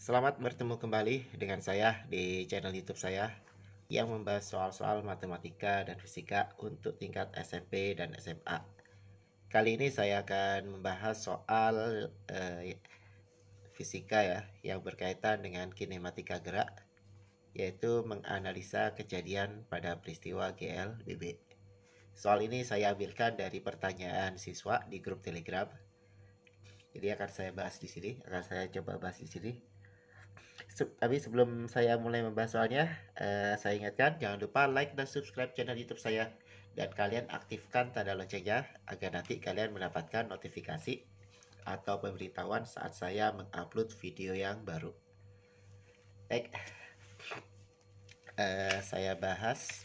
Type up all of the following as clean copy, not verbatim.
Selamat bertemu kembali dengan saya di channel YouTube saya yang membahas soal-soal matematika dan fisika untuk tingkat SMP dan SMA. Kali ini saya akan membahas soal fisika ya yang berkaitan dengan kinematika gerak, yaitu menganalisa kejadian pada peristiwa GLBB. Soal ini saya ambilkan dari pertanyaan siswa di grup Telegram. Jadi akan saya bahas di sini, akan saya coba bahas di sini. Tapi sebelum saya mulai membahas soalnya, saya ingatkan jangan lupa like dan subscribe channel YouTube saya dan kalian aktifkan tanda loncengnya agar nanti kalian mendapatkan notifikasi atau pemberitahuan saat saya mengupload video yang baru. Baik, saya bahas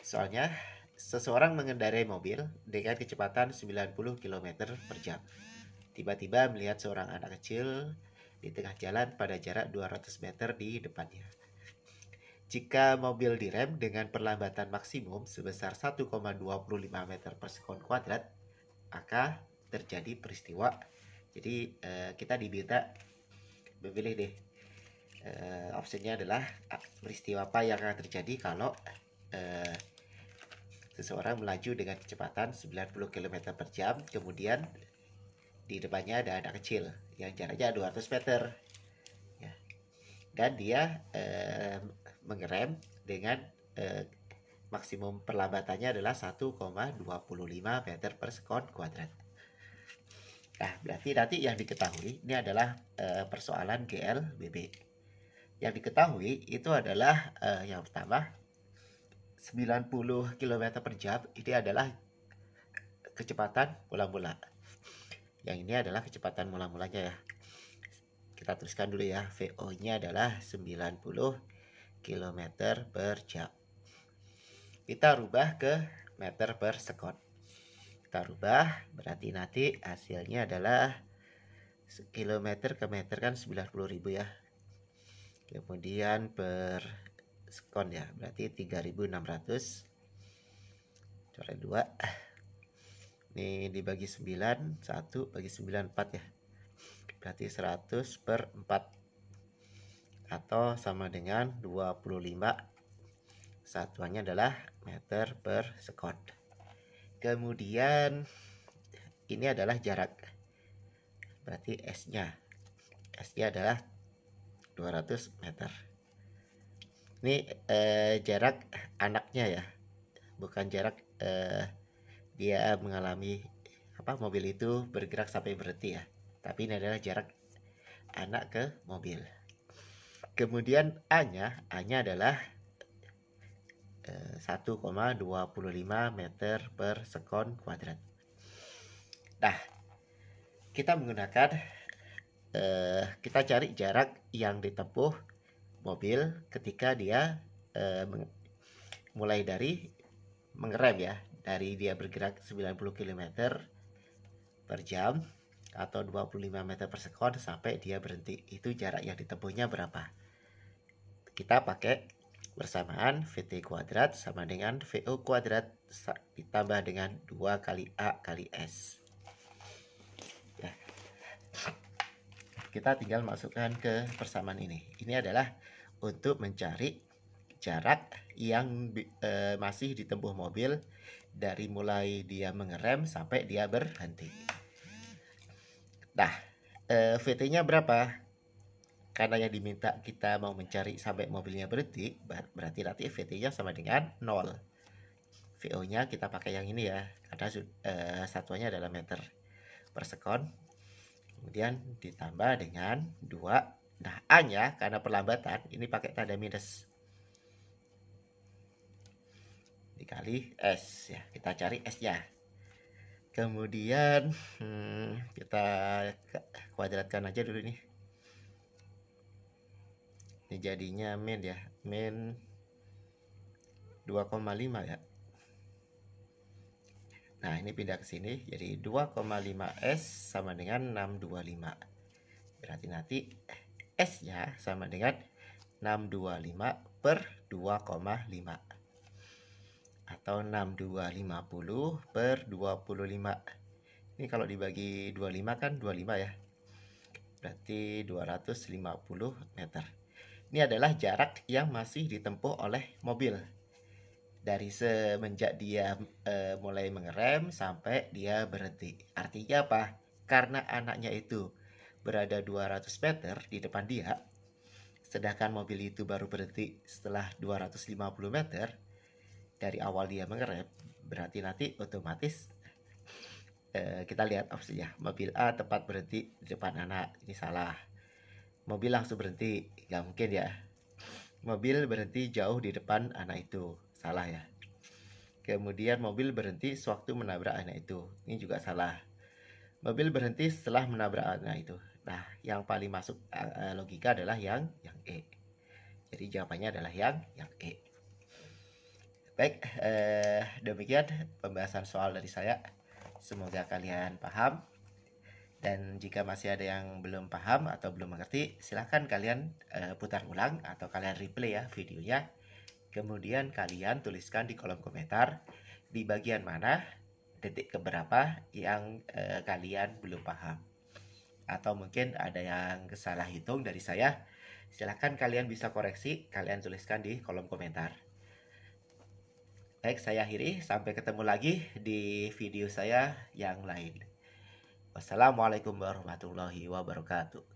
soalnya. Seseorang mengendarai mobil dengan kecepatan 90 km per jam. Tiba-tiba melihat seorang anak kecil di tengah jalan pada jarak 200 meter di depannya. Jika mobil direm dengan perlambatan maksimum sebesar 1,25 meter per sekon kuadrat, maka terjadi peristiwa. Jadi kita diminta memilih deh. Opsinya adalah peristiwa apa yang akan terjadi kalau seseorang melaju dengan kecepatan 90 km per jam, kemudian di depannya ada anak kecil yang jaraknya 200 meter. Ya. Dan dia mengerem dengan maksimum perlambatannya adalah 1,25 meter per sekon kuadrat. Nah, berarti nanti yang diketahui ini adalah persoalan GLBB. Yang diketahui itu adalah yang pertama 90 km per jam ini adalah kecepatan mula-mula. Yang ini adalah kecepatan mula-mulanya ya. Kita tuliskan dulu ya, VO-nya adalah 90 km per jam. Kita rubah ke meter per sekon. Kita rubah, berarti nanti hasilnya adalah kilometer ke meter kan 90.000 ya. Kemudian per sekon ya, berarti 3.600. Coret 2. Ini dibagi 9, 1 bagi 9, 4 ya. Berarti 100 per 4. Atau sama dengan 25. Satuannya adalah meter per sekon. Kemudian ini adalah jarak. Berarti S-nya. S-nya adalah 200 meter. Ini jarak anaknya ya. Bukan jarak dia mengalami mobil itu bergerak sampai berhenti ya. Tapi ini adalah jarak anak ke mobil. Kemudian A-nya adalah 1,25 meter per sekon kuadrat. Nah, kita menggunakan kita cari jarak yang ditempuh mobil ketika dia mulai dari mengerem ya, dari dia bergerak 90 km per jam atau 25 meter per sekon sampai dia berhenti. Itu jarak yang ditempuhnya berapa? Kita pakai bersamaan VT kuadrat sama dengan VO kuadrat ditambah dengan 2 kali A kali S. Ya. Kita tinggal masukkan ke persamaan ini. Ini adalah untuk mencari jarak yang masih ditempuh mobil dari mulai dia mengerem sampai dia berhenti. Nah, VT-nya berapa? Karena yang diminta kita mau mencari sampai mobilnya berhenti, berarti nanti VT-nya sama dengan 0. VO-nya kita pakai yang ini ya, karena satuannya adalah meter per sekon. Kemudian ditambah dengan 2. Nah, A-nya karena perlambatan, ini pakai tanda minus. Dikali S ya, kita cari S-nya. Kemudian kita kuadratkan aja dulu nih. Ini jadinya min ya, min 2,5 ya. Nah, ini pindah ke sini jadi 2,5 S sama dengan 625. Berarti nanti S-nya sama dengan 625 per 2,5 atau 6250 per 25. Ini kalau dibagi 25 kan 25 ya. berarti 250 meter. Ini adalah jarak yang masih ditempuh oleh mobil dari semenjak dia mulai mengerem sampai dia berhenti. Artinya apa? Karena anaknya itu berada 200 meter di depan dia, sedangkan mobil itu baru berhenti setelah 250 meter dari awal dia mengerem, berarti nanti otomatis kita lihat opsinya. Mobil A tepat berhenti di depan anak, ini salah. Mobil langsung berhenti, nggak mungkin ya. Mobil berhenti jauh di depan anak itu, salah ya. Kemudian mobil berhenti sewaktu menabrak anak itu, ini juga salah. Mobil berhenti setelah menabrak anak itu. Nah, yang paling masuk logika adalah yang E. Jadi jawabannya adalah yang E. Baik, demikian pembahasan soal dari saya. Semoga kalian paham. Dan jika masih ada yang belum paham atau belum mengerti, silahkan kalian putar ulang atau kalian replay ya videonya. Kemudian kalian tuliskan di kolom komentar di bagian mana detik keberapa yang kalian belum paham. Atau mungkin ada yang salah hitung dari saya. Silahkan kalian bisa koreksi, kalian tuliskan di kolom komentar. Baik, saya akhiri. Sampai ketemu lagi di video saya yang lain. Wassalamualaikum warahmatullahi wabarakatuh.